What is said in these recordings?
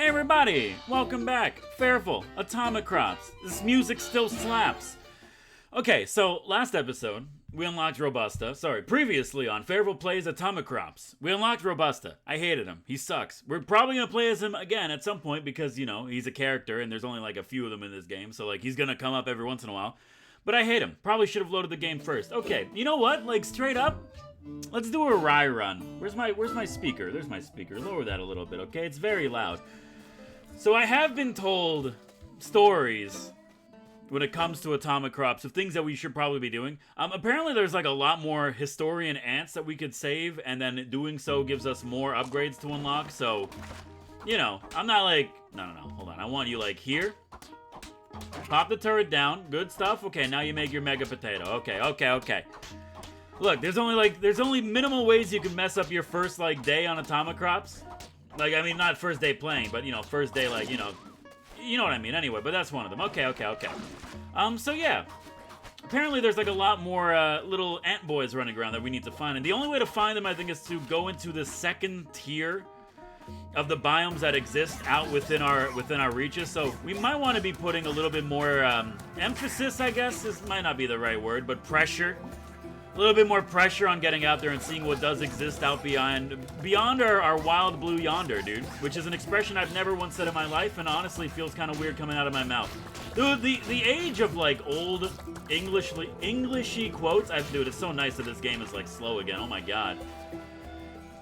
everybody! Welcome back. Fairful, Atomicrops. This music still slaps. Okay, so last episode, we unlocked Robusta. Previously on Fairful Plays Atomicrops. We unlocked Robusta. I hated him. He sucks. We're probably going to play as him again at some point because, you know, he's a character and there's only like a few of them in this game. So, like, he's going to come up every once in a while. But I hate him. Probably should have loaded the game first. Okay, you know what? Like, straight up, let's do a Rye run. Where's my speaker? There's my speaker. Lower that a little bit, okay? It's very loud. So I have been told stories when it comes to Atomicrops of things that we should probably be doing. Apparently there's like a lot more historian ants that we could save, and then doing so gives us more upgrades to unlock. So, you know, I'm not like, no, hold on. I want you like here. Pop the turret down. Good stuff. Okay, now you make your mega potato. Okay. Look, there's only minimal ways you can mess up your first like day on Atomicrops. Like, I mean, not first day playing, but you know, first day like, you know what I mean. Anyway, but that's one of them. Okay. So yeah. Apparently there's like a lot more little ant boys running around that we need to find. And the only way to find them, I think, is to go into the second tier of the biomes that exist out within our reaches. So we might want to be putting a little bit more emphasis, I guess. This might not be the right word, but pressure. A little bit more pressure on getting out there and seeing what does exist out beyond our wild blue yonder, dude. Which is an expression I've never once said in my life, and honestly feels kind of weird coming out of my mouth. Dude, the age of like old Englishy quotes, dude, it's so nice that this game is like slow again. Oh my god.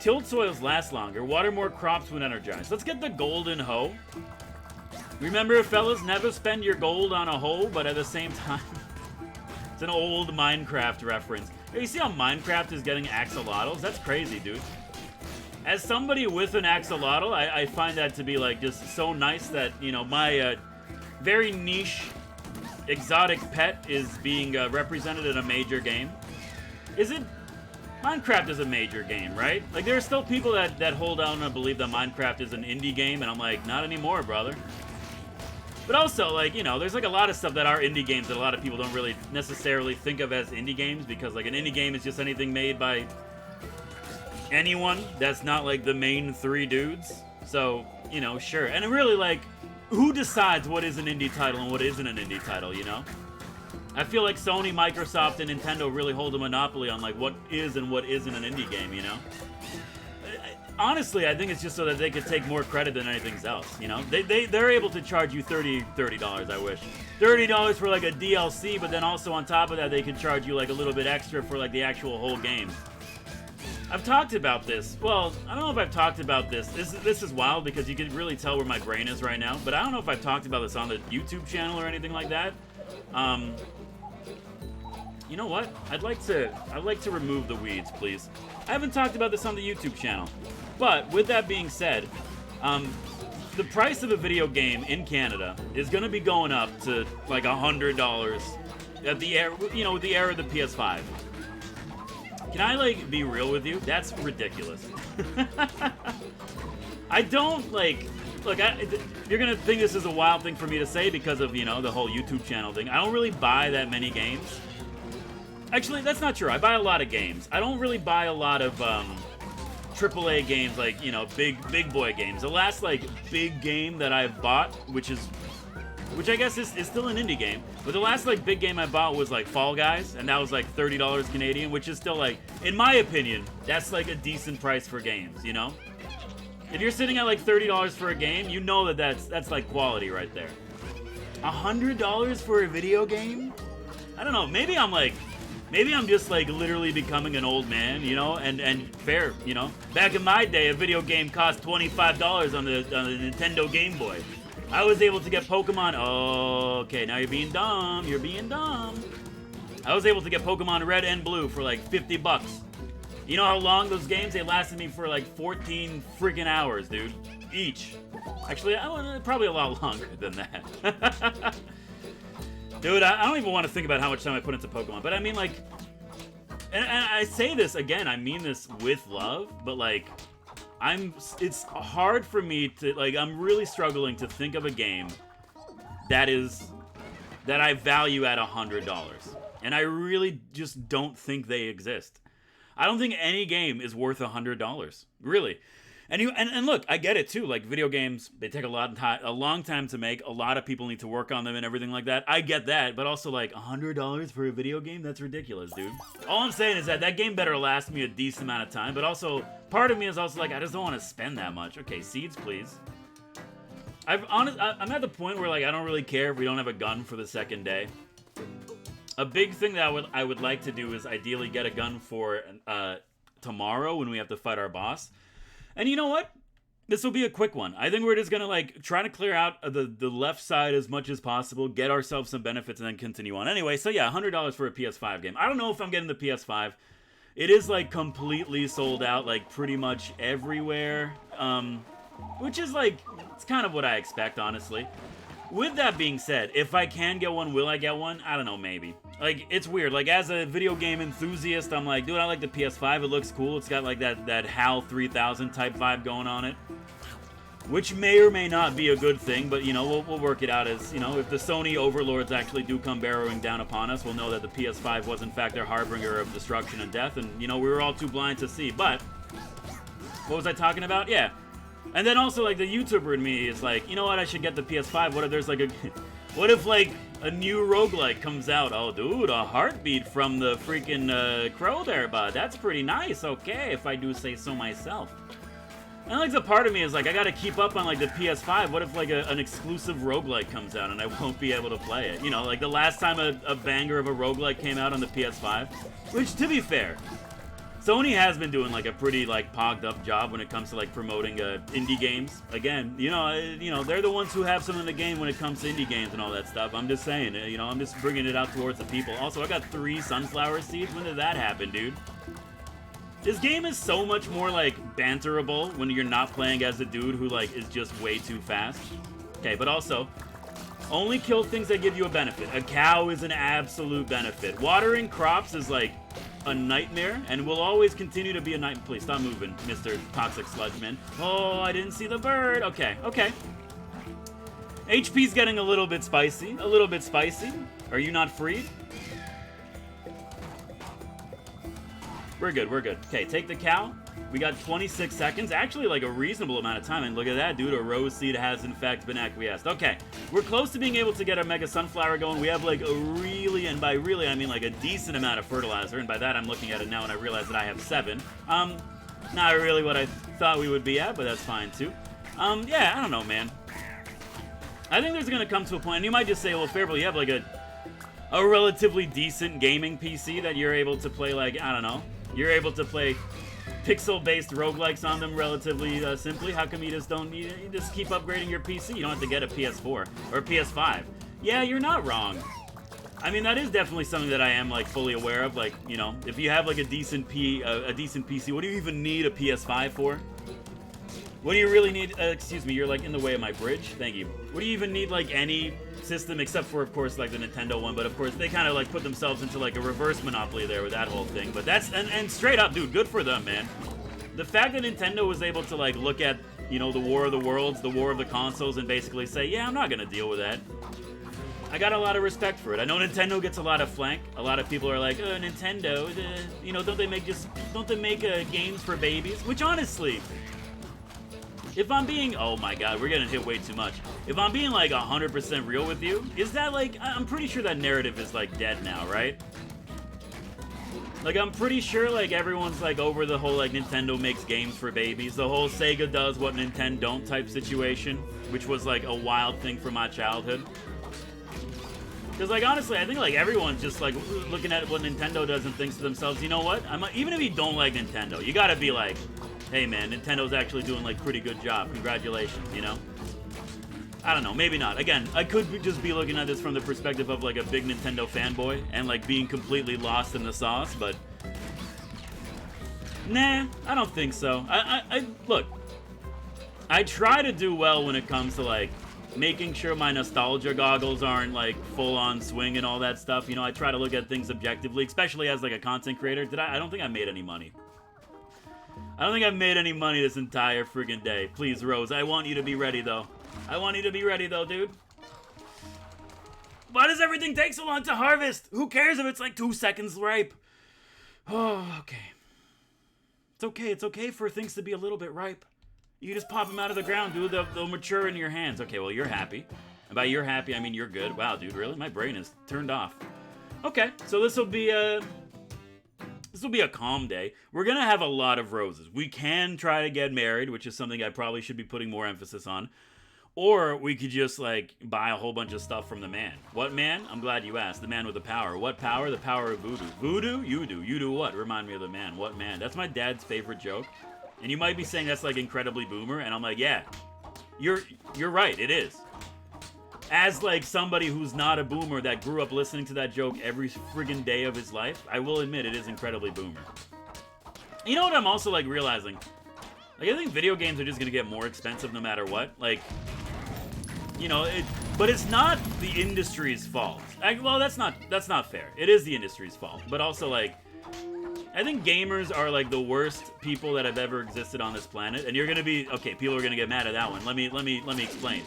Tilled soils last longer. Water more crops when energized. Let's get the golden hoe. Remember, fellas, never spend your gold on a hoe, but at the same time, it's an old Minecraft reference. You see how Minecraft is getting axolotls? That's crazy, dude. As somebody with an axolotl, I find that to be like just so nice that, you know, my very niche exotic pet is being represented in a major game. Is it? Minecraft is a major game, right? Like, there are still people that hold on and believe that Minecraft is an indie game, and I'm like, not anymore, brother. But also, like, you know, there's like a lot of stuff that are indie games that a lot of people don't really necessarily think of as indie games, because like an indie game is just anything made by anyone that's not like the main three dudes. So, you know, sure. And it really, like, who decides what is an indie title and what isn't an indie title, you know? I feel like Sony, Microsoft, and Nintendo really hold a monopoly on like what is and what isn't an indie game, you know? Honestly, I think it's just so that they could take more credit than anything else, you know? They're able to charge you $30, I wish. $30 for like a DLC, but then also on top of that, they can charge you like a little bit extra for like the actual whole game. I've talked about this. Well, I don't know if I've talked about this. This is wild because you can really tell where my brain is right now, but I don't know if I've talked about this on the YouTube channel or anything like that. You know what? I'd like to remove the weeds, please. I haven't talked about this on the YouTube channel. But with that being said, the price of a video game in Canada is going to be going up to like $100 at the era, you know, with the era of the PS5. Can I like be real with you? That's ridiculous. I don't like. Look, you're gonna think this is a wild thing for me to say because of, you know, the whole YouTube channel thing. I don't really buy that many games. Actually, that's not true. I buy a lot of games. I don't really buy a lot of AAA games, like, you know, big boy games. The last like big game that I've bought, which I guess is still an indie game, but the last like big game I bought was like Fall Guys, and that was like $30 Canadian, which is still like, in my opinion, that's like a decent price for games, you know? If you're sitting at like $30 for a game, you know that's like quality right there. $100 for a video game? I don't know, maybe I'm just like literally becoming an old man, you know, and fair, you know. Back in my day, a video game cost $25 on the Nintendo Game Boy. I was able to get Pokemon. Oh, okay, now you're being dumb. I was able to get Pokemon Red and Blue for like $50. You know how long those games? They lasted me for like 14 freaking hours, dude. Each. Actually, probably a lot longer than that. Dude, I don't even want to think about how much time I put into Pokemon, but I mean, like, and I say this again, I mean this with love, but like, it's hard for me to, like, I'm really struggling to think of a game that I value at $100, and I really just don't think they exist. I don't think any game is worth $100, really. And look, I get it too. Like video games, they take a long time to make. A lot of people need to work on them and everything like that. I get that, but also like $100 for a video game, that's ridiculous, dude. All I'm saying is that game better last me a decent amount of time. But also, part of me is also like, I just don't want to spend that much. Okay, seeds, please. I'm at the point where like I don't really care if we don't have a gun for the second day. A big thing that I would like to do is ideally get a gun for tomorrow when we have to fight our boss. And you know what? This will be a quick one. I think we're just gonna like try to clear out the left side as much as possible, get ourselves some benefits, and then continue on. Anyway, so yeah, $100 for a PS5 game. I don't know if I'm getting the PS5. It is like completely sold out, like pretty much everywhere. Which is like, it's kind of what I expect, honestly. With that being said, if I can get one, will I get one? I don't know, maybe. Like, it's weird. Like, as a video game enthusiast, I'm like, dude, I like the PS5. It looks cool. It's got, like, that 𝐚𝐢𝐧'𝐚 3000 type vibe going on it. Which may or may not be a good thing, but, you know, we'll work it out as, you know, if the Sony overlords actually do come barrowing down upon us, we'll know that the PS5 was, in fact, their harbinger of destruction and death, and, you know, we were all too blind to see. But, what was I talking about? Yeah. And then also, like, the YouTuber in me is like, you know what, I should get the PS5. What if there's, like, what if, like, a new roguelite comes out? Oh, dude, a heartbeat from the freaking crow there, bud. That's pretty nice, okay, if I do say so myself. And, like, the part of me is like, I gotta keep up on, like, the PS5. What if, like, an exclusive roguelite comes out and I won't be able to play it? You know, like, the last time a banger of a roguelite came out on the PS5. Which, to be fair, Sony has been doing, like, a pretty, like, pogged up job when it comes to, like, promoting indie games. Again, you know, they're the ones who have some in the game when it comes to indie games and all that stuff. I'm just saying, you know, I'm just bringing it out towards the people. Also, I got 3 sunflower seeds. When did that happen, dude? This game is so much more, like, banterable when you're not playing as a dude who, like, is just way too fast. Okay, but also, only kill things that give you a benefit. A cow is an absolute benefit. Watering crops is, like, a nightmare, and will always continue to be a nightmare. Please, stop moving, Mr. Toxic Sludgeman. Oh, I didn't see the bird. Okay, okay. HP's getting a little bit spicy. A little bit spicy. Are you not freed? We're good, we're good. Okay, take the cow. We got 26 seconds. Actually, like, a reasonable amount of time. And look at that, dude. A rose seed has, in fact, been acquiesced. Okay, we're close to being able to get our mega sunflower going. We have, like, a really, and by really, I mean, like, a decent amount of fertilizer. And by that, I'm looking at it now, and I realize that I have 7. Not really what I thought we would be at, but that's fine, too. Yeah, I don't know, man. I think there's gonna come to a point, and you might just say, well, Faribault, you have, like, a relatively decent gaming PC that you're able to play, like, I don't know. You're able to play pixel-based roguelikes on them relatively simply. How come you just don't, you just keep upgrading your PC? You don't have to get a PS4 or a PS5. Yeah, you're not wrong. I mean, that is definitely something that I am, like, fully aware of. Like, you know, if you have, like, a decent PC, what do you even need a PS5 for? What do you really need? Excuse me, you're, like, in the way of my bridge. Thank you. What do you even need, like, any system except for, of course, like the Nintendo one? But of course, they kind of, like, put themselves into, like, a reverse monopoly there with that whole thing. But that's, and straight up, dude, good for them, man. The fact that Nintendo was able to, like, look at, you know, the War of the Worlds, the War of the Consoles, and basically say, yeah, I'm not gonna deal with that. I got a lot of respect for it. I know Nintendo gets a lot of flank. A lot of people are like, oh, Nintendo, you know, don't they make games for babies? Which, honestly, if I'm being, oh my god, we're getting hit way too much. If I'm being, like, 100% real with you, is that, like, I'm pretty sure that narrative is, like, dead now, right? Like, I'm pretty sure, like, everyone's, like, over the whole, like, Nintendo makes games for babies. The whole Sega does what Nintendo don't type situation, which was, like, a wild thing from my childhood. Because, like, honestly, I think, like, everyone's just, like, looking at what Nintendo does and thinks to themselves, you know what? Even if you don't like Nintendo, you gotta be like, hey, man, Nintendo's actually doing, like, pretty good job. Congratulations, you know? I don't know, maybe not. Again, I could just be looking at this from the perspective of, like, a big Nintendo fanboy and, like, being completely lost in the sauce, but nah, I don't think so. Look, I try to do well when it comes to, like, making sure my nostalgia goggles aren't, like, full-on swing and all that stuff. You know, I try to look at things objectively, especially as, like, a content creator. I don't think I made any money. I don't think I've made any money this entire friggin' day. Please, Rose, I want you to be ready, though. I want you to be ready, though, dude. Why does everything take so long to harvest? Who cares if it's, like, 2 seconds ripe? Oh, okay. It's okay for things to be a little bit ripe. You just pop them out of the ground, dude. They'll mature in your hands. Okay, well, you're happy. And by you're happy, I mean you're good. Wow, dude, really? My brain is turned off. Okay, so this will be a calm day. We're gonna have a lot of roses. We can try to get married, which is something I probably should be putting more emphasis on. Or we could just, like, buy a whole bunch of stuff from the man. What man? I'm glad you asked. The man with the power. What power? The power of voodoo. Voodoo? You do. You do what? Remind me of the man. What man? That's my dad's favorite joke. And you might be saying that's, like, incredibly boomer. And I'm like, yeah. You're right. It is. As, like, somebody who's not a boomer that grew up listening to that joke every friggin' day of his life, I will admit it is incredibly boomer. You know what I'm also, like, realizing? Like, I think video games are just gonna get more expensive no matter what. Like... You know, but it's not the industry's fault. Well, that's not fair. It is the industry's fault. But also, like, I think gamers are, like, the worst people that have ever existed on this planet. And you're gonna be, okay, people are gonna get mad at that one. Let me explain.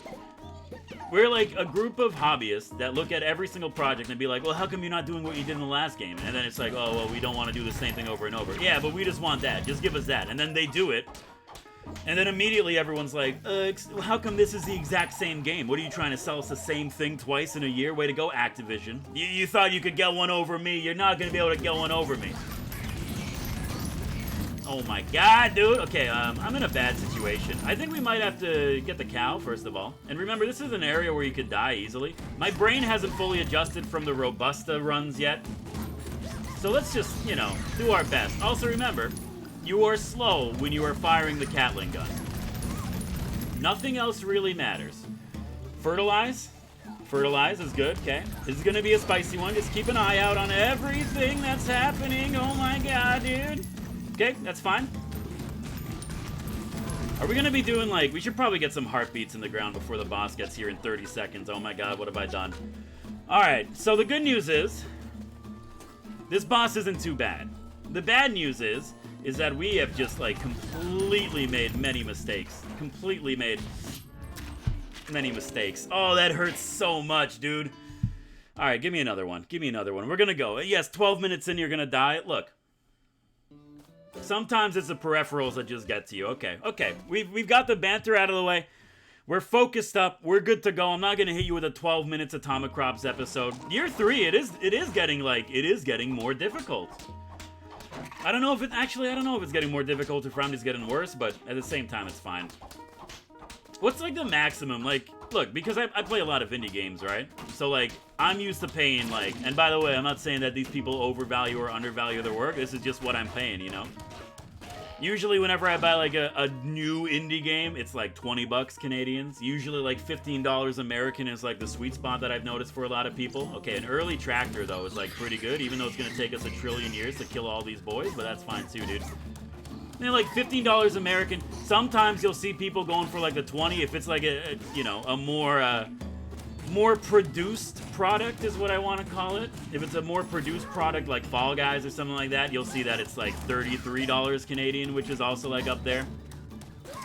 We're, like, a group of hobbyists that look at every single project and be like, well, how come you're not doing what you did in the last game? And then it's like, oh, well, we don't want to do the same thing over and over. Yeah, but we just want that. Just give us that. And then they do it. And then immediately everyone's like, how come this is the exact same game? What are you trying to sell us the same thing twice in a year? Way to go, Activision. You thought you could get one over me. You're not going to be able to get one over me. Oh my god, dude. Okay, I'm in a bad situation. I think we might have to get the cow, first of all. And remember, this is an area where you could die easily. My brain hasn't fully adjusted from the Robusta runs yet. So let's just, you know, do our best. Also remember... You are slow when you are firing the Gatling gun. Nothing else really matters. Fertilize. Fertilize is good, okay. This is gonna be a spicy one. Just keep an eye out on everything that's happening. Oh my god, dude. Okay, that's fine. Are we gonna be doing, like... We should probably get some heartbeats in the ground before the boss gets here in 30 seconds. Oh my god, what have I done? Alright, so the good news is... This boss isn't too bad. The bad news is that we have just, like, completely made many mistakes. Completely made many mistakes. Oh, that hurts so much, dude. Alright, give me another one. Give me another one. We're gonna go. Yes, 12 minutes in, you're gonna die. Look. Sometimes it's the peripherals that just get to you. Okay, okay. We've got the banter out of the way. We're focused up. We're good to go. I'm not gonna hit you with a 12 minutes Atomicrops episode. Year 3, it is getting more difficult. I don't know if it's getting more difficult or if I'm just getting worse, but at the same time, it's fine. What's, like, the maximum? Like, look, because I play a lot of indie games, right? So, like, I'm used to paying, like... And by the way, I'm not saying that these people overvalue or undervalue their work. This is just what I'm paying, you know? Usually, whenever I buy, like, a new indie game, it's, like, 20 bucks Canadians. Usually, like, $15 American is, like, the sweet spot that I've noticed for a lot of people. Okay, an early tractor, though, is, like, pretty good, even though it's gonna take us a trillion years to kill all these boys, but that's fine, too, dude. And, like, $15 American. Sometimes you'll see people going for, like, the 20 if it's, like, a more produced product is what I want to call it. If it's a more produced product like Fall Guys or something like that, you'll see that it's like $33 Canadian, which is also like up there.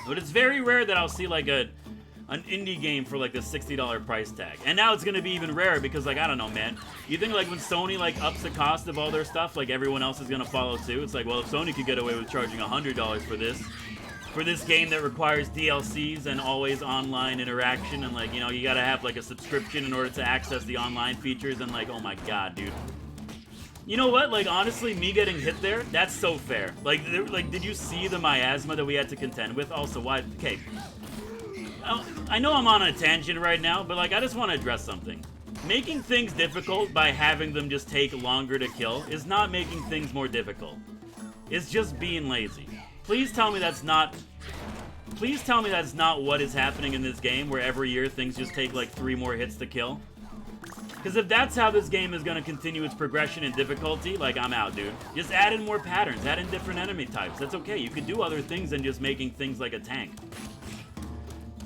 But it's very rare that I'll see like an indie game for like the $60 price tag. And now it's gonna be even rarer because, like, I don't know, man. You think like when Sony like ups the cost of all their stuff, like everyone else is gonna follow too? It's like, well, if Sony could get away with charging $100 for this game that requires DLCs and always online interaction, and, like, you know, you gotta have, like, a subscription in order to access the online features, and, like, oh my god, dude. You know what? Like, honestly, me getting hit there, that's so fair. Like, did you see the miasma that we had to contend with? Also, why? Okay. I know I'm on a tangent right now, but, like, I just want to address something. Making things difficult by having them just take longer to kill is not making things more difficult. It's just being lazy. Please tell me that's not what is happening in this game, where every year things just take like 3 more hits to kill. Because if that's how this game is going to continue its progression in difficulty, like, I'm out, dude. Just add in more patterns, add in different enemy types. That's okay. You could do other things than just making things like a tank.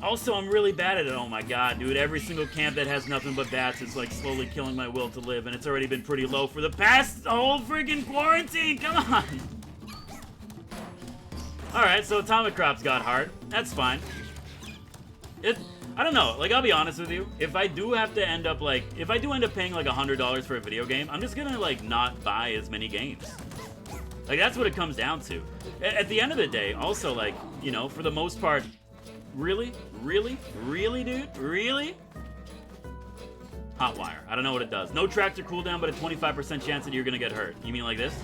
Also, I'm really bad at it. Oh my god, dude. Every single camp that has nothing but bats is like slowly killing my will to live, and it's already been pretty low for the past whole freaking quarantine. Come on. Alright, so Atomicrops got hard. That's fine. I don't know, like, I'll be honest with you. If I do end up paying like $100 for a video game, I'm just gonna, like, not buy as many games. Like, that's what it comes down to. At the end of the day, also, like, you know, for the most part, really, dude, really? Hot wire. I don't know what it does. No tractor cooldown, but a 25% chance that you're gonna get hurt. You mean like this?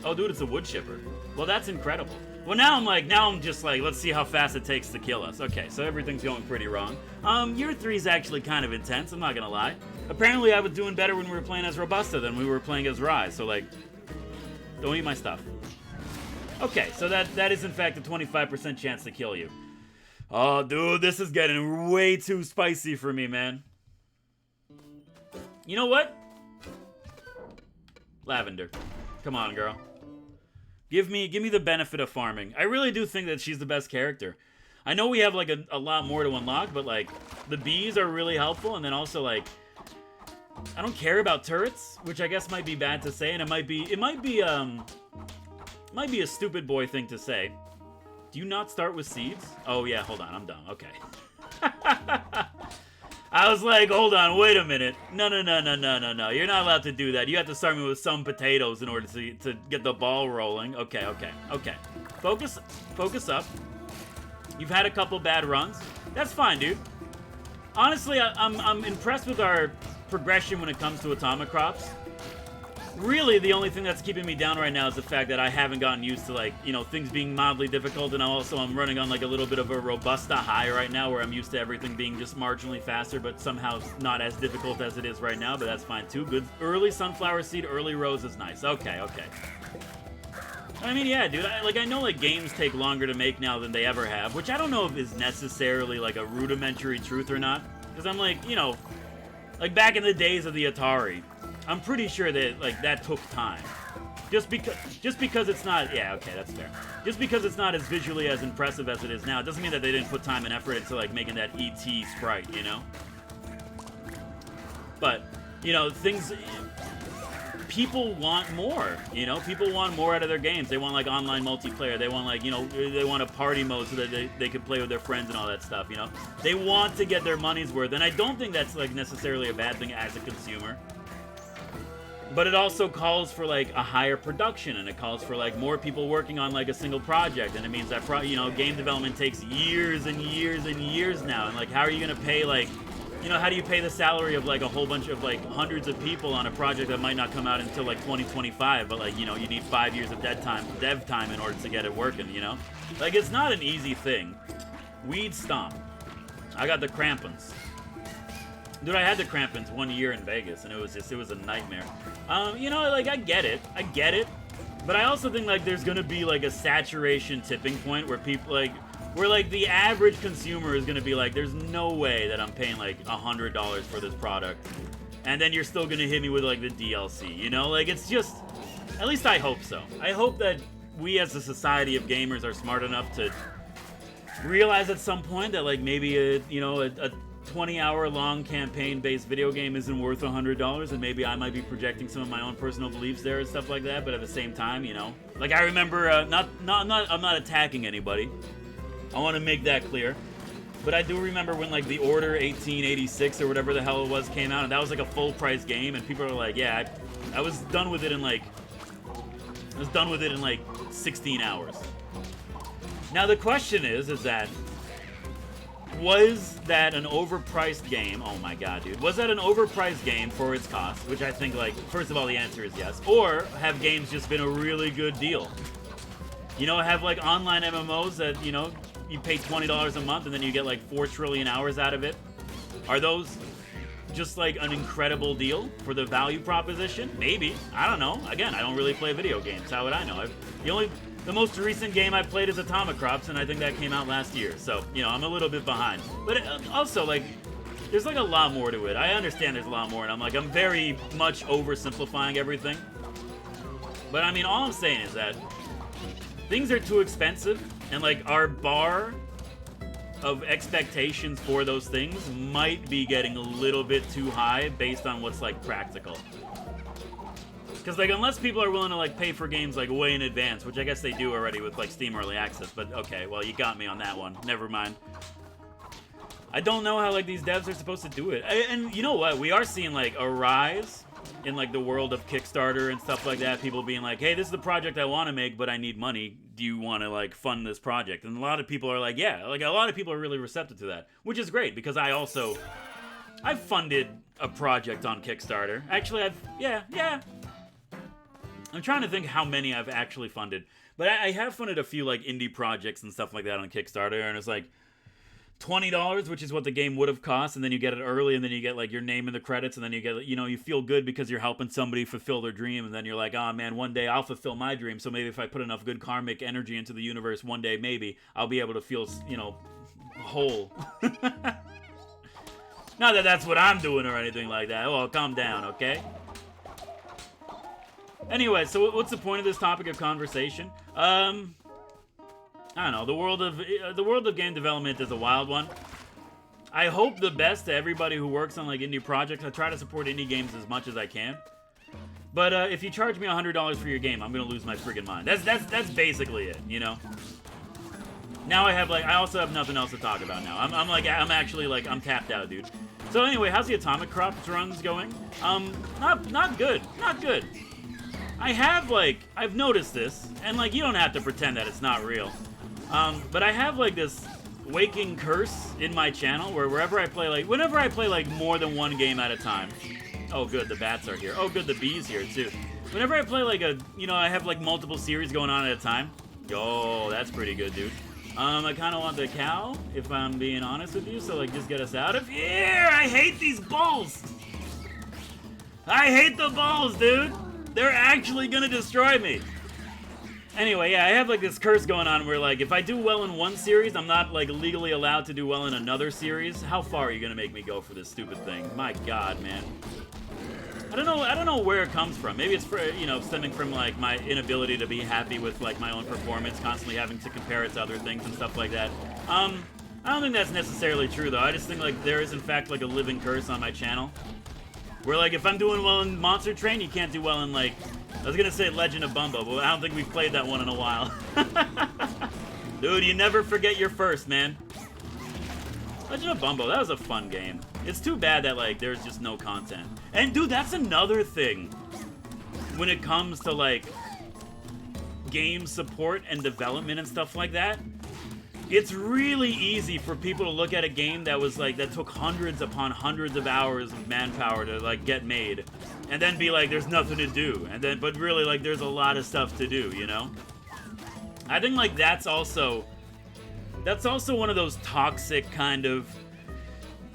Oh, dude, it's a wood chipper. Well, that's incredible. Well, now I'm just like, let's see how fast it takes to kill us. Okay, so everything's going pretty wrong. Year 3 is actually kind of intense, I'm not gonna lie. Apparently, I was doing better when we were playing as Robusta than we were playing as Rise, so like, don't eat my stuff. Okay, so that is in fact a 25% chance to kill you. Oh, dude, this is getting way too spicy for me, man. You know what? Lavender. Come on, girl. Give me the benefit of farming. I really do think that she's the best character. I know we have like a lot more to unlock, but like the bees are really helpful, and then also like I don't care about turrets, which I guess might be bad to say, and it might be a stupid boy thing to say. Do you not start with seeds? Oh yeah, hold on, I'm dumb. Okay. I was like, hold on, wait a minute. No. You're not allowed to do that. You have to start me with some potatoes in order to get the ball rolling. Okay. Focus up. You've had a couple bad runs. That's fine, dude. Honestly, I'm impressed with our progression when it comes to Atomicrops. Really, the only thing that's keeping me down right now is the fact that I haven't gotten used to, like, you know, things being mildly difficult, and I'm running on, like, a little bit of a Robusta high right now, where I'm used to everything being just marginally faster, but somehow not as difficult as it is right now, but that's fine, too. Good early sunflower seed, early rose is nice. Okay. I mean, yeah, dude, I know, like, games take longer to make now than they ever have, which I don't know if is necessarily, like, a rudimentary truth or not, because I'm like, you know, like, back in the days of the Atari, I'm pretty sure that, like, that took time. Just because it's not... Yeah, okay, that's fair. Just because it's not as visually as impressive as it is now, it doesn't mean that they didn't put time and effort into, like, making that E.T. sprite, you know? But, you know, things... People want more, you know? People want more out of their games. They want, like, online multiplayer. They want, like, you know, they want a party mode so that they can play with their friends and all that stuff, you know? They want to get their money's worth, and I don't think that's, like, necessarily a bad thing as a consumer. But it also calls for, like, a higher production, and it calls for, like, more people working on, like, a single project, and it means that, you know, game development takes years and years and years now, and, like, how are you gonna pay, like, you know, how do you pay the salary of, like, a whole bunch of, like, hundreds of people on a project that might not come out until, like, 2025, but, like, you know, you need 5 years of dev time in order to get it working, you know? Like, it's not an easy thing. Weed stomp. I got the crampons. Dude, I had the crampons 1 year in Vegas, and it was a nightmare. You know, like, I get it, but I also think, like, there's gonna be, like, a saturation tipping point where people, like, where the average consumer is gonna be like, there's no way that I'm paying, like, $100 for this product, and then you're still gonna hit me with, like, the DLC, you know? Like, it's just, at least I hope so. I hope that we as a society of gamers are smart enough to realize at some point that, like, maybe a 20-hour-long campaign-based video game isn't worth $100, and maybe I might be projecting some of my own personal beliefs there and stuff like that. But at the same time, you know, like, I remember, I'm not attacking anybody. I want to make that clear. But I do remember when, like, the Order 1886 or whatever the hell it was came out, and that was like a full-price game, and people were like, yeah, I was done with it in like 16 hours. Now the question is that, was that an overpriced game? Oh my god, dude. Was that an overpriced game for its cost? Which I think, like, first of all, the answer is yes. Or have games just been a really good deal? You know, have, like, online MMOs that, you know, you pay $20 a month and then you get, like, 4 trillion hours out of it? Are those just, like, an incredible deal for the value proposition? Maybe. I don't know. Again, I don't really play video games. How would I know? The most recent game I played is Atomicrops, and I think that came out last year. So, you know, I'm a little bit behind. But also, like, there's, like, a lot more to it. I understand there's a lot more, and I'm very much oversimplifying everything. But, I mean, all I'm saying is that things are too expensive, and, like, our bar of expectations for those things might be getting a little bit too high based on what's, like, practical. Because, like, unless people are willing to, like, pay for games, like, way in advance, which I guess they do already with, like, Steam Early Access, but okay, well, you got me on that one. Never mind. I don't know how, like, these devs are supposed to do it. And you know what? We are seeing, like, a rise in, like, the world of Kickstarter and stuff like that. People being like, hey, this is the project I want to make, but I need money. do you want to like fund this project? And a lot of people are like, yeah, like a lot of people are really receptive to that, which is great because I've funded a project on Kickstarter. Actually, yeah. I'm trying to think how many I've actually funded, but I have funded a few like indie projects and stuff like that on Kickstarter, and it's like $20, which is what the game would have cost, and then you get it early, and then you get like your name in the credits, and then you get, you know, you feel good because you're helping somebody fulfill their dream, and then you're like, oh man, one day I'll fulfill my dream, so maybe if I put enough good karmic energy into the universe, one day maybe I'll be able to feel, you know, whole. Not that that's what I'm doing or anything like that. Oh, calm down, okay? Anyway, so what's the point of this topic of conversation? I don't know. The world of game development is a wild one. I hope the best to everybody who works on like indie projects. I try to support indie games as much as I can. But if you charge me $100 for your game, I'm gonna lose my friggin' mind. That's basically it, you know. Now I also have nothing else to talk about now. I'm actually tapped out, dude. So anyway, how's the Atomicrops runs going? Not good. I've noticed this, and like you don't have to pretend that it's not real. But I have like this waking curse in my channel where whenever I play more than one game at a time. Oh good, the bats are here. Oh good, the bees here too. Whenever I play I have like multiple series going on at a time. Yo, that's pretty good, dude. I kind of want the cow, if I'm being honest with you, so like just get us out of here. I hate these balls. I hate the balls, dude. They're actually gonna destroy me. Anyway, yeah, I have like this curse going on where like if I do well in one series, I'm not like legally allowed to do well in another series. How far are you gonna make me go for this stupid thing? My God, man. I don't know where it comes from. Maybe it's stemming from like my inability to be happy with like my own performance, constantly having to compare it to other things and stuff like that. I don't think that's necessarily true though. I just think like there is in fact like a living curse on my channel. Where like if I'm doing well in Monster Train, you can't do well in like, I was gonna say Legend of Bumbo, but I don't think we've played that one in a while. Dude, you never forget your first, man. Legend of Bumbo, that was a fun game. It's too bad that like there's just no content. And dude, that's another thing when it comes to like game support and development and stuff like that. It's really easy for people to look at a game that was like, that took hundreds upon hundreds of hours of manpower to like get made, and then be like, there's nothing to do, and then, but really like there's a lot of stuff to do, you know? I think like that's also one of those toxic kind of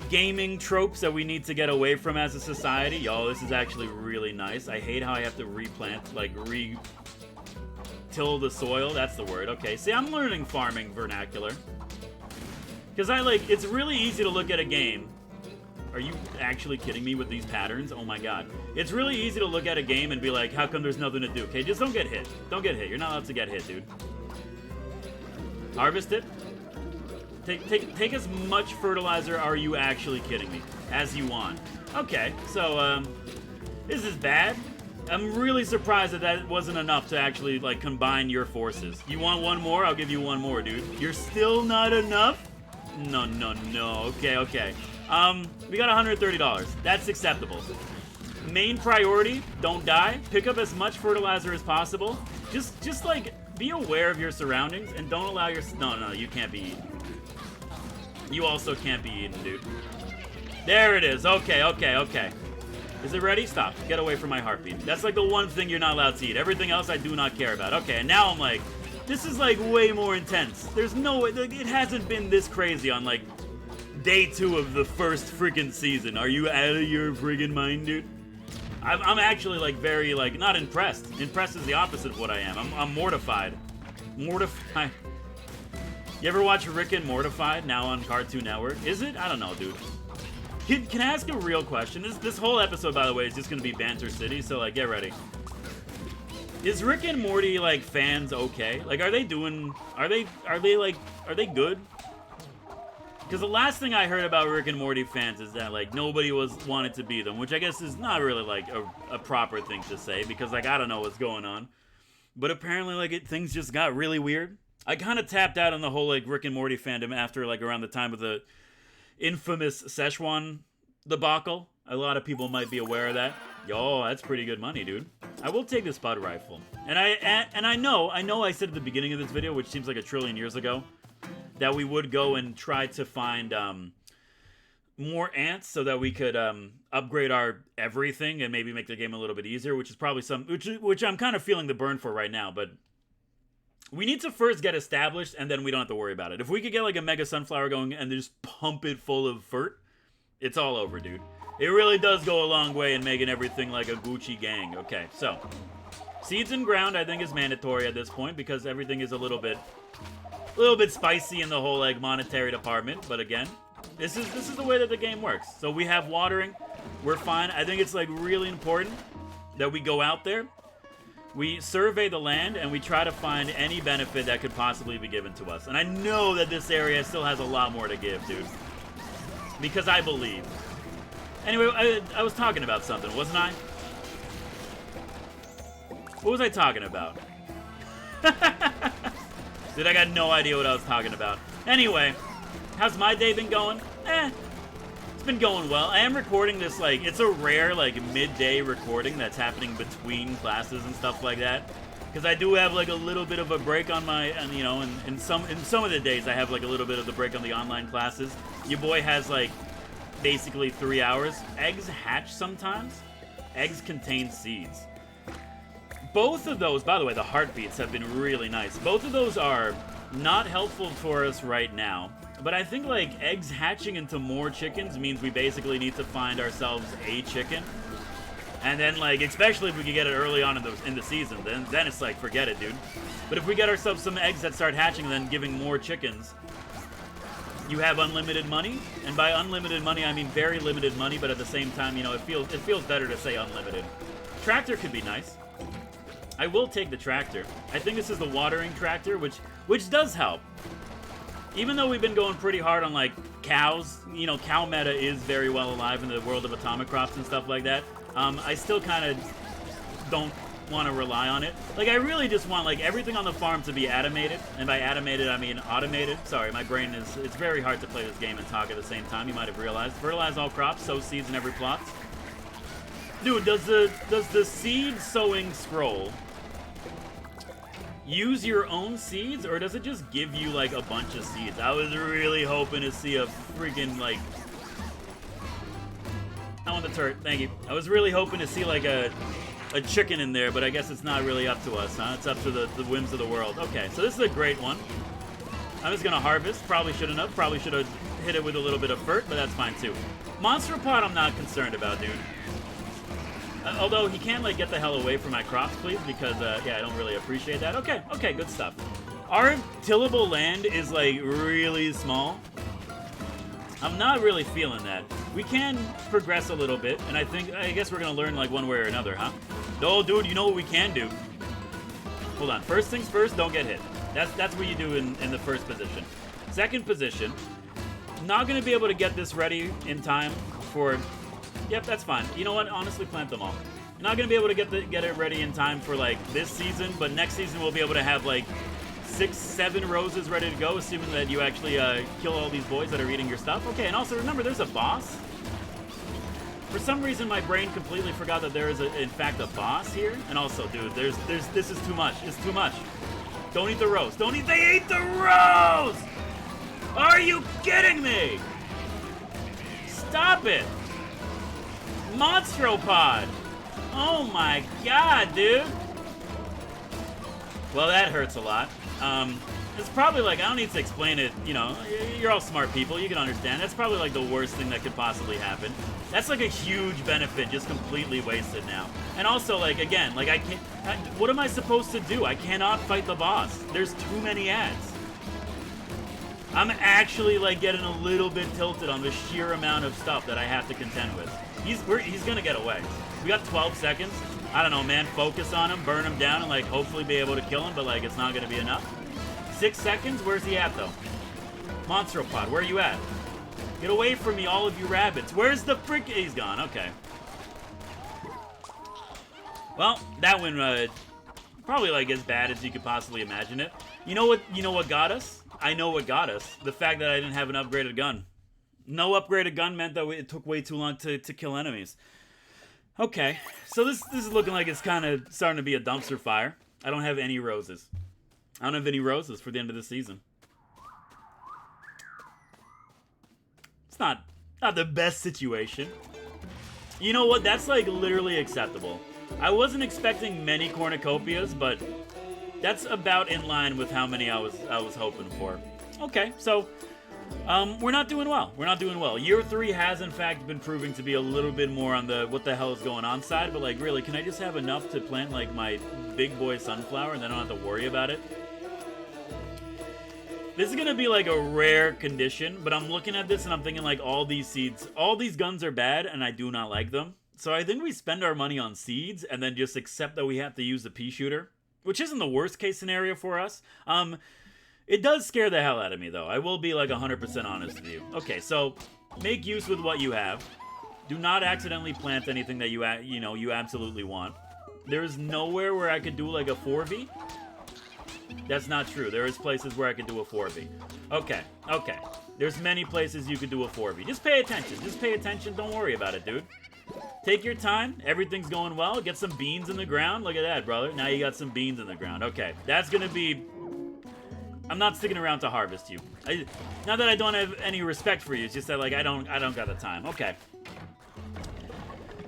gaming tropes that we need to get away from as a society. Yo, this is actually really nice. I hate how I have to replant, like till the soil, that's the word. Okay, see, I'm learning farming vernacular. Because it's really easy to look at a game. Are you actually kidding me with these patterns? Oh my God. It's really easy to look at a game and be like, how come there's nothing to do? Okay, just don't get hit. Don't get hit. You're not allowed to get hit, dude. Harvest it. Take as much fertilizer, are you actually kidding me, as you want. Okay, so, this is bad. I'm really surprised that wasn't enough to actually, like, combine your forces. You want one more? I'll give you one more, dude. You're still not enough? No. Okay. We got $130. That's acceptable. Main priority, don't die. Pick up as much fertilizer as possible. Just like, be aware of your surroundings and don't allow your... No, you can't be eaten. You also can't be eaten, dude. There it is. Okay. Is it ready? Stop. Get away from my heartbeat. That's like the one thing you're not allowed to eat. Everything else I do not care about. Okay, and now I'm like, this is like way more intense. There's no way, it hasn't been this crazy on like day 2 of the first freaking season. Are you out of your friggin' mind, dude? I'm actually like very like, not impressed. Impressed is the opposite of what I am. I'm mortified. Mortified. You ever watch Rick and Mortified now on Cartoon Network? Is it? I don't know, dude. Can I ask a real question? This whole episode, by the way, is just gonna be Banter City, so like, get ready. Is Rick and Morty like fans okay? Like, are they good? Because the last thing I heard about Rick and Morty fans is that like nobody wanted to be them, which I guess is not really like a proper thing to say, because like I don't know what's going on. But apparently like things just got really weird. I kind of tapped out on the whole like Rick and Morty fandom after like around the time of the infamous Szechuan debacle. A lot of people might be aware of that. Yo, that's pretty good money, dude. I will take the spud rifle. And I know I said at the beginning of this video, which seems like a trillion years ago, that we would go and try to find more ants so that we could upgrade our everything and maybe make the game a little bit easier, which is probably which I'm kind of feeling the burn for right now, but we need to first get established and then we don't have to worry about it. If we could get like a mega sunflower going and just pump it full of fert, it's all over, dude. It really does go a long way in making everything like a Gucci gang. Okay, so seeds in ground I think is mandatory at this point because everything is a little bit spicy in the whole like monetary department, but again, this is the way that the game works. So we have watering, we're fine. I think it's like really important that we go out there, we survey the land, and we try to find any benefit that could possibly be given to us. And I know that this area still has a lot more to give, dude, because I believe. Anyway, I was talking about something, wasn't I? What was I talking about? Dude, I got no idea what I was talking about. Anyway, how's my day been going? It's been going well. I am recording this, like, it's a rare, like, midday recording that's happening between classes and stuff like that. Because I do have, like, a little bit of a break on my, and you know, in some of the days I have, like, a little bit of the break on the online classes. Your boy has, like, basically 3 hours. Eggs hatch sometimes. Eggs contain seeds. Both of those, by the way, the heartbeats have been really nice. Both of those are not helpful for us right now. But I think, like, eggs hatching into more chickens means we basically need to find ourselves a chicken. And then, like, especially if we can get it early on in the season, then it's like, forget it, dude. But if we get ourselves some eggs that start hatching and then giving more chickens, you have unlimited money. And by unlimited money, I mean very limited money, but at the same time, you know, it feels better to say unlimited. Tractor could be nice. I will take the tractor. I think this is the watering tractor, which does help. Even though we've been going pretty hard on, like, cows, you know, cow meta is very well alive in the world of Atomicrops and stuff like that, I still kind of don't want to rely on it. Like, I really just want, like, everything on the farm to be automated, and by automated, I mean automated. Sorry, my brain it's very hard to play this game and talk at the same time, you might have realized. Fertilize all crops, sow seeds in every plot. Dude, does the seed sowing scroll use your own seeds, or does it just give you, like, a bunch of seeds? I was really hoping to see a freaking, like... I want the turret, thank you. I was really hoping to see, like, a chicken in there, but I guess it's not really up to us, huh? It's up to the whims of the world. Okay, so this is a great one. I'm just gonna harvest. Probably shouldn't have. Probably should have hit it with a little bit of fert, but that's fine, too. Monster pot I'm not concerned about, dude. Although he can, like, get the hell away from my crops, please, because, yeah, I don't really appreciate that. Okay, good stuff. Our tillable land is, like, really small. I'm not really feeling that. We can progress a little bit, and I guess we're gonna learn, like, one way or another, huh? No, dude, you know what we can do? Hold on. First things first, don't get hit. That's what you do in the first position. Second position, not gonna be able to get this ready in time for... Yep, that's fine. You know what? Honestly, plant them all. You're not going to be able to get it ready in time for, like, this season, but next season we'll be able to have, like, 6, 7 roses ready to go, assuming that you actually kill all these boys that are eating your stuff. Okay, and also remember, there's a boss. For some reason, my brain completely forgot that there is, in fact, a boss here. And also, dude, this is too much. It's too much. Don't eat the rose. They ate the rose! Are you kidding me? Stop it! Monstropod! Oh my god, dude! Well, that hurts a lot. It's probably like, I don't need to explain it, you know, you're all smart people, you can understand. That's probably like the worst thing that could possibly happen. That's like a huge benefit, just completely wasted now. And also, like, again, like, what am I supposed to do? I cannot fight the boss. There's too many ads. I'm actually, like, getting a little bit tilted on the sheer amount of stuff that I have to contend with. He's gonna get away. We got 12 seconds. I don't know, man. Focus on him, burn him down, and, like, hopefully be able to kill him, but, like, it's not gonna be enough. 6 seconds? Where's he at, though? Monstropod, where are you at? Get away from me, all of you rabbits. Where's the frick? He's gone. Okay. Well, that one, probably, like, as bad as you could possibly imagine it. You know what got us? I know what got us. The fact that I didn't have an upgraded gun. No upgraded gun meant that it took way too long to kill enemies. Okay, so this is looking like it's kind of starting to be a dumpster fire. I don't have any roses. I don't have any roses for the end of the season. It's not the best situation. You know what? That's like literally acceptable. I wasn't expecting many cornucopias, but that's about in line with how many I was hoping for. Okay, so we're not doing well. We're not doing well. Year 3 has in fact been proving to be a little bit more on the what the hell is going on side, but like really, can I just have enough to plant like my big boy sunflower and then I don't have to worry about it? This is gonna be like a rare condition, but I'm looking at this and I'm thinking like all these seeds, all these guns are bad and I do not like them. So I think we spend our money on seeds and then just accept that we have to use the pea shooter, which isn't the worst case scenario for us. It does scare the hell out of me though. I will be like 100% honest with you. Okay, so make use with what you have. Do not accidentally plant anything that you absolutely want. There's nowhere where I could do like a 4v. That's not true. There is places where I could do a 4v. Okay. There's many places you could do a 4v. Just pay attention. Just pay attention. Don't worry about it, dude. Take your time. Everything's going well. Get some beans in the ground. Look at that, brother. Now you got some beans in the ground. Okay. That's gonna be... I'm not sticking around to harvest you. Not that I don't have any respect for you. It's just that, like, I don't got the time. Okay.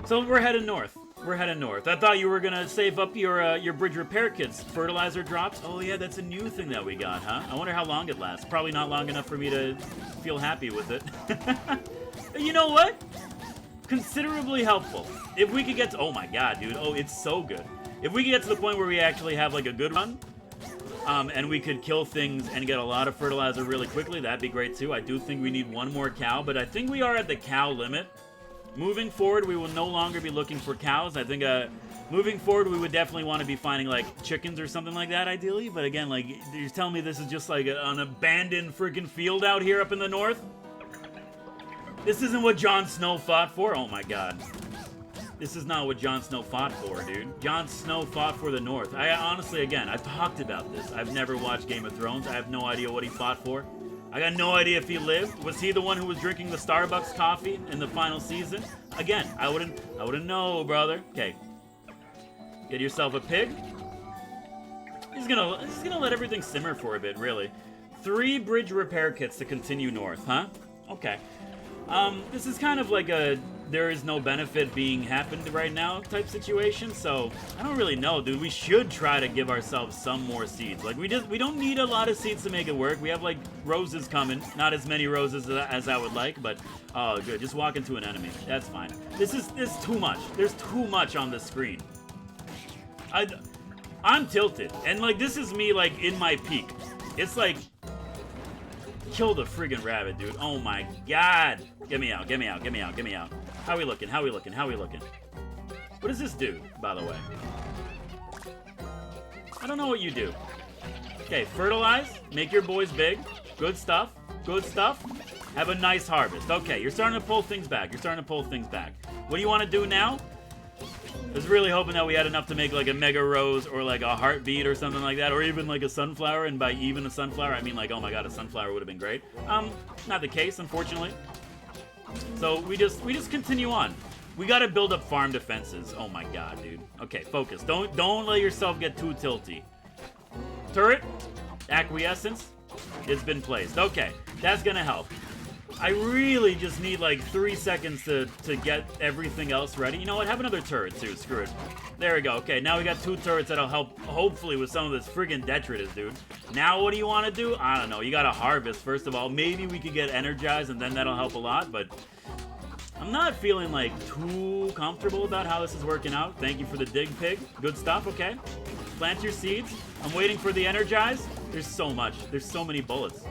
So we're heading north. We're heading north. I thought you were gonna save up your bridge repair kits. Fertilizer drops. Oh yeah, that's a new thing that we got, huh? I wonder how long it lasts. Probably not long enough for me to feel happy with it. You know what? Considerably helpful. If we could get to... Oh my god, dude. Oh, it's so good. If we could get to the point where we actually have like a good run, and we could kill things and get a lot of fertilizer really quickly, that'd be great too. I do think we need one more cow, but I think we are at the cow limit. Moving forward, we will no longer be looking for cows. I think, moving forward, we would definitely want to be finding, like, chickens or something like that, ideally. But again, like, you're telling me this is just, like, an abandoned freaking field out here up in the north? This isn't what Jon Snow fought for? Oh, my God. This is not what Jon Snow fought for, dude. Jon Snow fought for the north. I honestly, again, I've talked about this. I've never watched Game of Thrones. I have no idea what he fought for. I got no idea if he lived. Was he the one who was drinking the Starbucks coffee in the final season? Again, I wouldn't know, brother. Okay. Get yourself a pig. He's gonna let everything simmer for a bit, really. 3 bridge repair kits to continue north, huh? Okay. This is kind of like a there is no benefit being happened right now type situation, so I don't really know, dude. We should try to give ourselves some more seeds. Like, we don't need a lot of seeds to make it work. We have, like, roses coming. Not as many roses as I would like, but, oh, good. Just walk into an enemy. That's fine. This is too much. There's too much on the screen. I'm tilted. And, like, this is me, like, in my peak. It's like... Kill the friggin' rabbit, dude. Oh my god. Get me out, get me out, get me out, get me out. How we looking? How we looking? How we looking? What does this do, by the way? I don't know what you do. Okay, fertilize. Make your boys big. Good stuff. Good stuff. Have a nice harvest. Okay, you're starting to pull things back. You're starting to pull things back. What do you want to do now? I was really hoping that we had enough to make like a mega rose or like a heartbeat or something like that, or even like a sunflower. And by even a sunflower, I mean like, oh my god, a sunflower would have been great. Not the case, unfortunately. So we just continue on. We gotta build up farm defenses. Oh my god, dude. Okay, focus. Don't let yourself get too tilty. Turret, acquiescence, it's been placed. Okay, that's gonna help. I really just need like 3 seconds to get everything else ready. You know what? Have another turret too. Screw it. There we go. Okay, now we got 2 turrets that'll help, hopefully, with some of this friggin' detritus, dude. Now what do you want to do? I don't know. You gotta harvest, first of all. Maybe we could get energized, and then that'll help a lot, but... I'm not feeling, like, too comfortable about how this is working out. Thank you for the dig, pig. Good stuff, okay. Plant your seeds. I'm waiting for the energize. There's so much. There's so many bullets.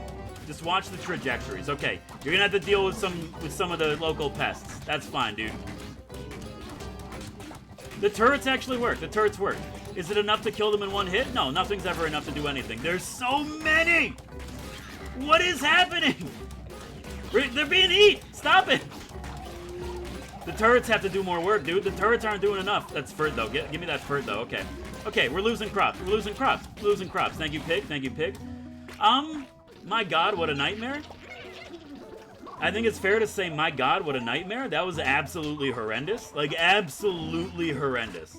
Just watch the trajectories. Okay, you're gonna have to deal with some of the local pests. That's fine, dude. The turrets actually work. The turrets work. Is it enough to kill them in one hit? No, nothing's ever enough to do anything. There's so many! What is happening? They're being eaten! Stop it! The turrets have to do more work, dude. The turrets aren't doing enough. That's Ferd, though. Give me that Ferd, though. Okay. Okay, we're losing crops. We're losing crops. Losing crops. Thank you, pig. Thank you, pig. My god, what a nightmare. I think it's fair to say, my God, what a nightmare. That was absolutely horrendous. Like, absolutely horrendous.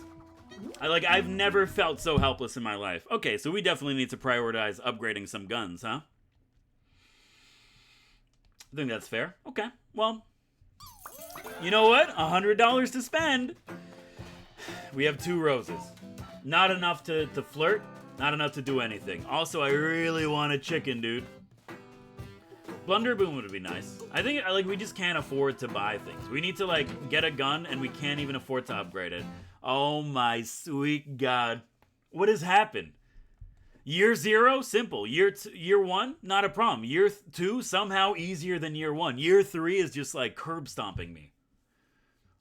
I've never felt so helpless in my life. Okay, so we definitely need to prioritize upgrading some guns, huh? I think that's fair. Okay, well, you know what? $100 to spend. We have 2 roses. Not enough to flirt. Not enough to do anything. Also, I really want a chicken, dude. Blunderboom would be nice. I think, like, we just can't afford to buy things. We need to, like, get a gun, and we can't even afford to upgrade it. Oh my sweet God. What has happened? Year 0, simple. Year 1, not a problem. Year 2, somehow easier than year 1. Year 3 is just, like, curb stomping me.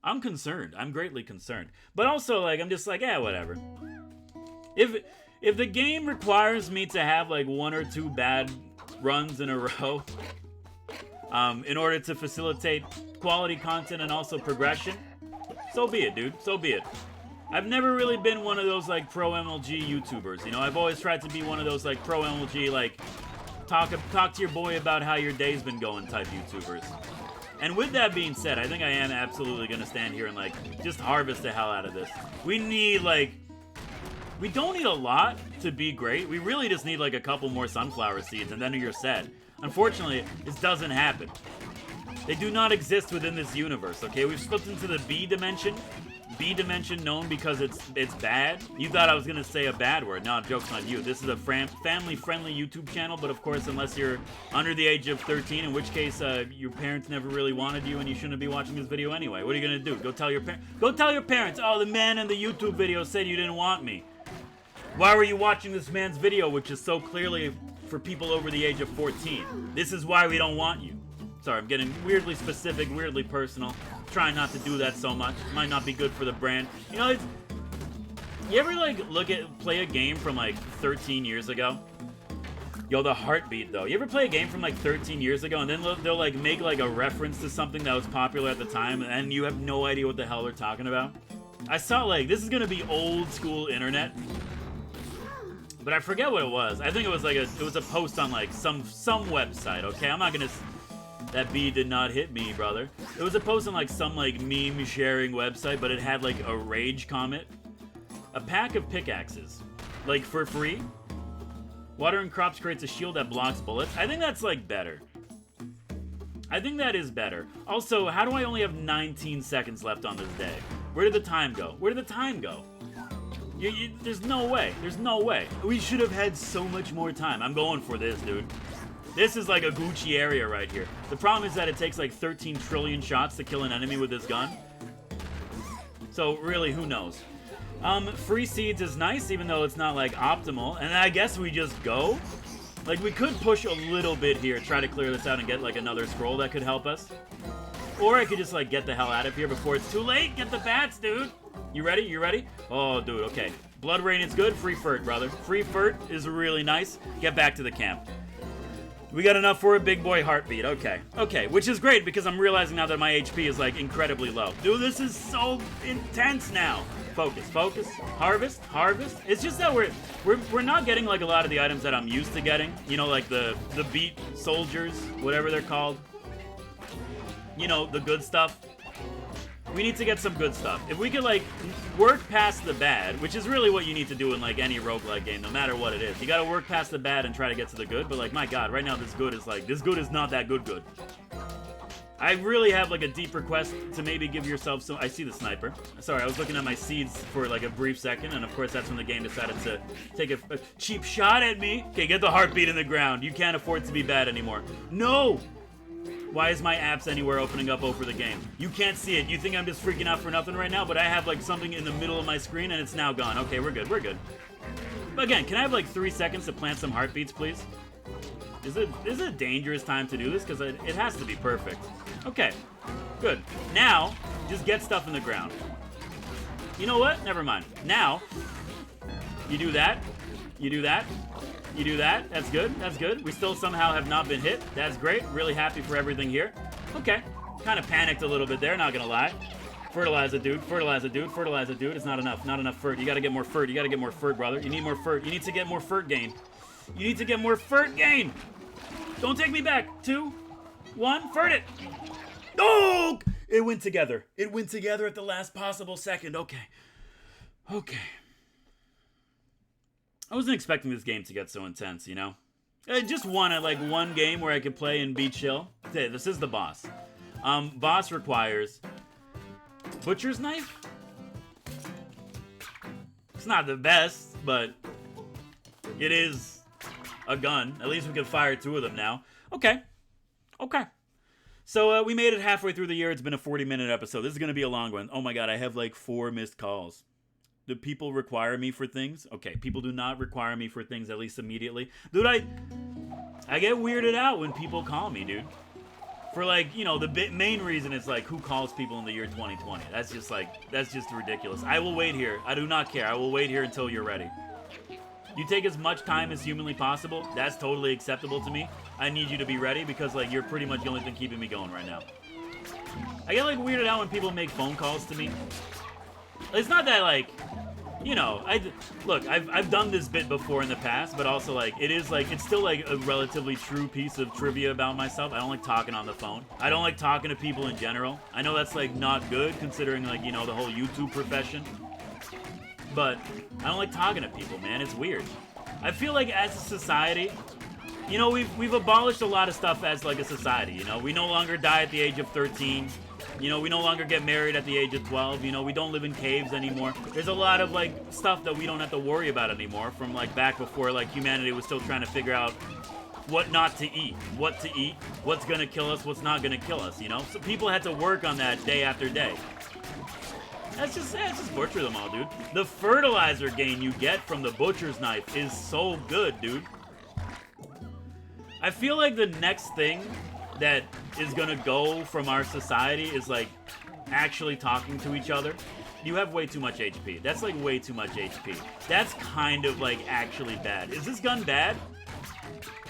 I'm concerned. I'm greatly concerned. But also, like, I'm just like, yeah, whatever. If the game requires me to have, like, 1 or 2 bad runs in a row in order to facilitate quality content and also progression, so be it, dude. So be it. I've never really been one of those, like, pro MLG YouTubers, you know? I've always tried to be one of those, like, pro MLG, like, talk to your boy about how your day's been going type YouTubers. And with that being said, I think I am absolutely gonna stand here and, like, just harvest the hell out of this. We need, like, we don't need a lot to be great. We really just need, like, a couple more sunflower seeds, and then you're set. Unfortunately, this doesn't happen. They do not exist within this universe, okay? We've slipped into the B dimension. B dimension known because it's bad. You thought I was gonna say a bad word. No, joke's on you. This is a family-friendly YouTube channel, but of course, unless you're under the age of 13, in which case your parents never really wanted you and you shouldn't be watching this video anyway. What are you gonna do? Go tell your parents, oh, the man in the YouTube video said you didn't want me. Why were you watching this man's video, which is so clearly for people over the age of 14? This is why we don't want you. Sorry, I'm getting weirdly specific, weirdly personal. Trying not to do that so much. Might not be good for the brand. You know, you ever, like, play a game from, like, 13 years ago? Yo, the heartbeat, though. You ever play a game from, like, 13 years ago, and then they'll like, make, like, a reference to something that was popular at the time, and you have no idea what the hell they're talking about? I saw, like, this is gonna be old school internet. But I forget what it was. I think it was, like, it was a post on, like, some website, okay? I'm not gonna... That bee did not hit me, brother. It was a post on, like, some, like, meme sharing website, but it had, like, a rage comment. A pack of pickaxes. Like, for free. Watering crops creates a shield that blocks bullets. I think that's, like, better. I think that is better. Also, how do I only have 19 seconds left on this day? Where did the time go? Where did the time go? There's no way. There's no way. We should have had so much more time. I'm going for this, dude. This is like a Gucci area right here. The problem is that it takes like 13 trillion shots to kill an enemy with this gun. So really, who knows? Free seeds is nice, even though it's not like optimal. And I guess we just go. Like, we could push a little bit here, try to clear this out and get like another scroll that could help us. Or I could just like get the hell out of here before it's too late. Get the bats, dude. You ready? You ready? Oh, dude, okay. Blood rain is good. Free furt, brother. Free furt is really nice. Get back to the camp. We got enough for a big boy heartbeat. Okay. Okay, which is great because I'm realizing now that my HP is like incredibly low. Dude, this is so intense now. Focus, focus. Harvest, harvest. It's just that we're not getting like a lot of the items that I'm used to getting. You know, like the beat soldiers, whatever they're called. You know, the good stuff. We need to get some good stuff. If we could, like, work past the bad, which is really what you need to do in, like, any roguelike game, no matter what it is. You gotta work past the bad and try to get to the good, but, like, my God, right now this good is, like, this good is not that good. I really have, like, a deep request to maybe give yourself some... I see the sniper. Sorry, I was looking at my seeds for, like, a brief second, and, of course, that's when the game decided to take a cheap shot at me. Okay, get the heartbeat in the ground. You can't afford to be bad anymore. No! Why is my apps anywhere opening up over the game? You can't see it. You think I'm just freaking out for nothing right now, but I have like something in the middle of my screen and it's now gone. Okay, we're good, we're good. But again, can I have like 3 seconds to plant some heartbeats, please? Is it a dangerous time to do this? Because it has to be perfect. Okay, good. Now, just get stuff in the ground. You know what? Never mind. Now, you do that, you do that, you do that. That's good. That's good. We still somehow have not been hit. That's great. Really happy for everything here. Okay. Kind of panicked a little bit there, not gonna lie. Fertilize it, dude. Fertilize it, dude. Fertilize it, dude. It's not enough. Not enough furt. You gotta get more furt. You gotta get more furt, brother. You need more furt. You need to get more furt gain. You need to get more furt gain. Don't take me back. 2, one, fert it. Oh! It went together. It went together at the last possible second. Okay. Okay. I wasn't expecting this game to get so intense, you know? I just wanted, like, one game where I could play and be chill. Okay, this is the boss. Boss requires... butcher's knife? It's not the best, but... it is a gun. At least we can fire 2 of them now. Okay. Okay. So, we made it halfway through the year. It's been a 40-minute episode. This is going to be a long one. Oh my god, I have, like, 4 missed calls. Do people require me for things? Okay, people do not require me for things, at least immediately. Dude, I get weirded out when people call me, dude. For, like, you know, the main reason is, like, who calls people in the year 2020? That's just, like, that's just ridiculous. I will wait here. I do not care. I will wait here until you're ready. You take as much time as humanly possible. That's totally acceptable to me. I need you to be ready because, like, you're pretty much the only thing keeping me going right now. I get, like, weirded out when people make phone calls to me. It's not that, like, you know, look, I've done this bit before in the past, but also, like, it is, like, it's still, like, a relatively true piece of trivia about myself. I don't like talking on the phone. I don't like talking to people in general. I know that's, like, not good considering, like, you know, the whole YouTube profession. But I don't like talking to people, man. It's weird. I feel like as a society, you know, we've abolished a lot of stuff as, like, a society, you know? We no longer die at the age of 13. You know, we no longer get married at the age of 12. You know, we don't live in caves anymore. There's a lot of, like, stuff that we don't have to worry about anymore from, like, back before, like, humanity was still trying to figure out what not to eat, what's gonna kill us, what's not gonna kill us, you know? So people had to work on that day after day. Let's just butcher them all, dude. The fertilizer gain you get from the butcher's knife is so good, dude. I feel like the next thing that is gonna go from our society is, like, actually talking to each other. You have way too much HP. That's, like, way too much HP. That's kind of, like, actually bad. Is this gun bad?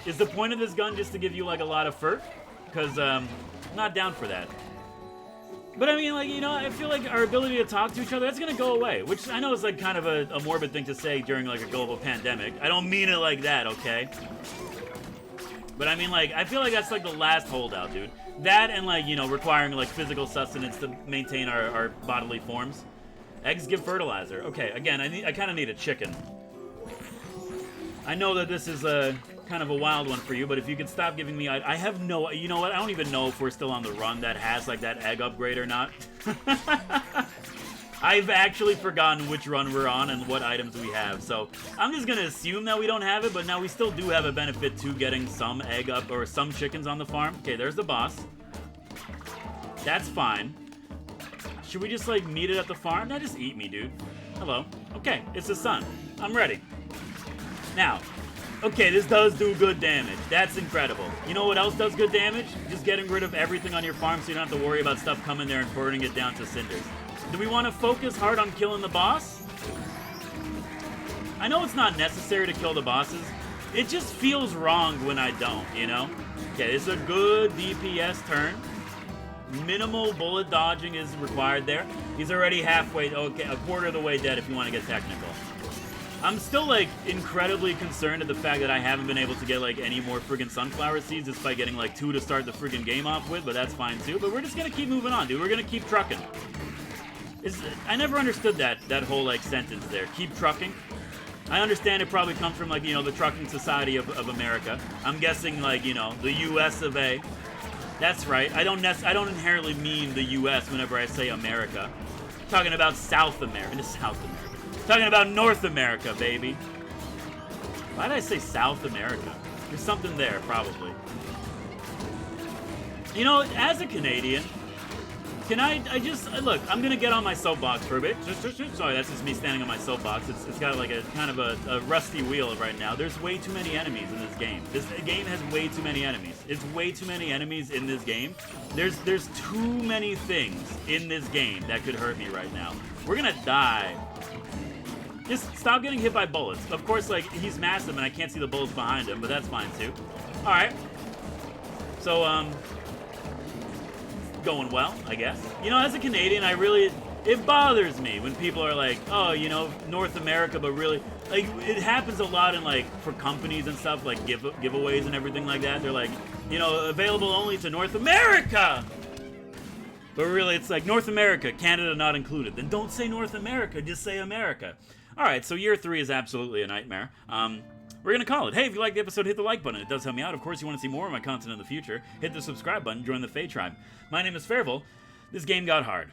Is the point of this gun just to give you, like, a lot of fert? Because, I'm not down for that. But, I mean, like, you know, I feel like our ability to talk to each other, that's gonna go away. Which I know is, like, kind of a morbid thing to say during, like, a global pandemic. I don't mean it like that, okay? But I mean, like, I feel like that's, like, the last holdout, dude. That and, like, you know, requiring, like, physical sustenance to maintain our bodily forms. Eggs give fertilizer. Okay, again, I kind of need a chicken. I know that this is a kind of a wild one for you, but if you could stop giving me... I have no... You know what? I don't even know if we're still on the run that has, like, that egg upgrade or not. I've actually forgotten which run we're on and what items we have, so I'm just gonna assume that we don't have it, but now we still do have a benefit to getting some egg up or some chickens on the farm. Okay, there's the boss. That's fine. Should we just, like, meet it at the farm? No, just eat me, dude. Hello. Okay, it's the sun. I'm ready. Now, okay, this does do good damage. That's incredible. You know what else does good damage? Just getting rid of everything on your farm so you don't have to worry about stuff coming there and burning it down to cinders. Do we want to focus hard on killing the boss? I know it's not necessary to kill the bosses. It just feels wrong when I don't, you know? Okay, this is a good DPS turn. Minimal bullet dodging is required there. He's already halfway, okay, a quarter of the way dead if you want to get technical. I'm still, like, incredibly concerned at the fact that I haven't been able to get, like, any more friggin' sunflower seeds despite getting, like, 2 to start the friggin' game off with, but that's fine too. But we're just gonna keep moving on, dude. We're gonna keep trucking. I never understood that whole, like, sentence there. Keep trucking. I understand it probably comes from, like, you know, the Trucking Society of America. I'm guessing, like, you know, the US of A. That's right. I don't inherently mean the US whenever I say America. I'm talking about South America. Talking about North America, baby. Why did I say South America? There's something there, probably. You know, as a Canadian, can I just... Look, I'm going to get on my soapbox for a bit. Sorry, that's just me standing on my soapbox. It's got, like, a kind of a rusty wheel right now. There's way too many enemies in this game. This game has way too many enemies. It's way too many enemies in this game. There's too many things in this game that could hurt me right now. We're going to die. Just stop getting hit by bullets. Of course, like, he's massive and I can't see the bullets behind him, but that's fine too. Alright. So, going well, I guess. You know, as a Canadian, it bothers me when people are like, oh, you know, North America, but really... like, it happens a lot in, like, for companies and stuff, like, giveaways and everything like that. They're like, you know, available only to North America! But really, it's like, North America, Canada not included. Then don't say North America, just say America. Alright, so year 3 is absolutely a nightmare. We're gonna call it. Hey, if you like the episode, hit the like button. It does help me out. Of course, you want to see more of my content in the future, hit the subscribe button, join the Fae tribe. My name is Fairville. This game got hard.